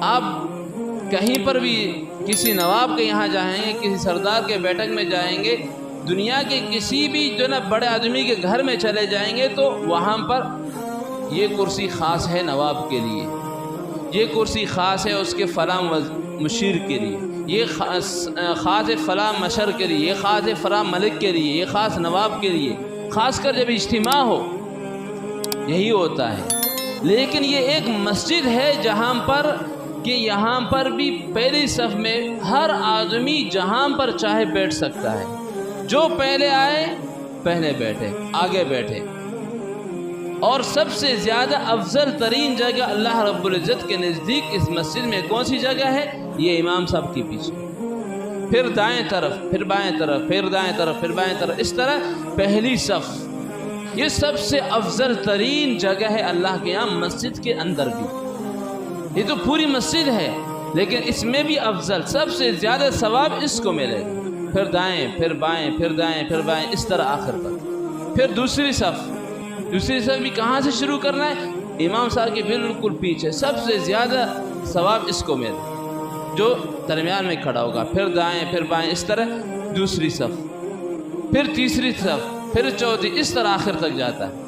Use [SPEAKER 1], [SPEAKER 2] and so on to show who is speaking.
[SPEAKER 1] آپ کہیں پر بھی کسی نواب کے یہاں جائیں گے، کسی سردار کے بیٹھک میں جائیں گے، دنیا کے کسی بھی جو نا بڑے آدمی کے گھر میں چلے جائیں گے تو وہاں پر یہ کرسی خاص ہے نواب کے لیے، یہ کرسی خاص ہے اس کے فلاں مشیر کے لیے، یہ خاص ہے فلاں مشر کے لیے، یہ خاص ہے فلاں ملک کے لیے، یہ خاص نواب کے لیے۔ خاص کر جب اجتماع ہو یہی ہوتا ہے۔ لیکن یہ ایک مسجد ہے جہاں پر کہ یہاں پر بھی پہلی صف میں ہر آدمی جہاں پر چاہے بیٹھ سکتا ہے، جو پہلے آئے پہلے بیٹھے، آگے بیٹھے۔ اور سب سے زیادہ افضل ترین جگہ اللہ رب العزت کے نزدیک اس مسجد میں کون سی جگہ ہے؟ یہ امام صاحب کے پیچھے، پھر دائیں طرف، پھر بائیں طرف، پھر دائیں طرف، پھر بائیں طرف، اس طرح پہلی صف۔ یہ سب سے افضل ترین جگہ ہے اللہ کے یہاں، مسجد کے اندر بھی۔ یہ تو پوری مسجد ہے لیکن اس میں بھی افضل، سب سے زیادہ ثواب اس کو ملے گا۔ پھر دائیں، پھر بائیں، پھر دائیں، پھر بائیں، اس طرح آخر تک۔ پھر دوسری صف بھی کہاں سے شروع کرنا ہے؟ امام صاحب کے بالکل پیچھے، سب سے زیادہ ثواب اس کو ملے جو درمیان میں کھڑا ہوگا۔ پھر دائیں، پھر بائیں، اس طرح دوسری صف، پھر تیسری صف، پھر چوتھی، اس طرح آخر تک جاتا ہے۔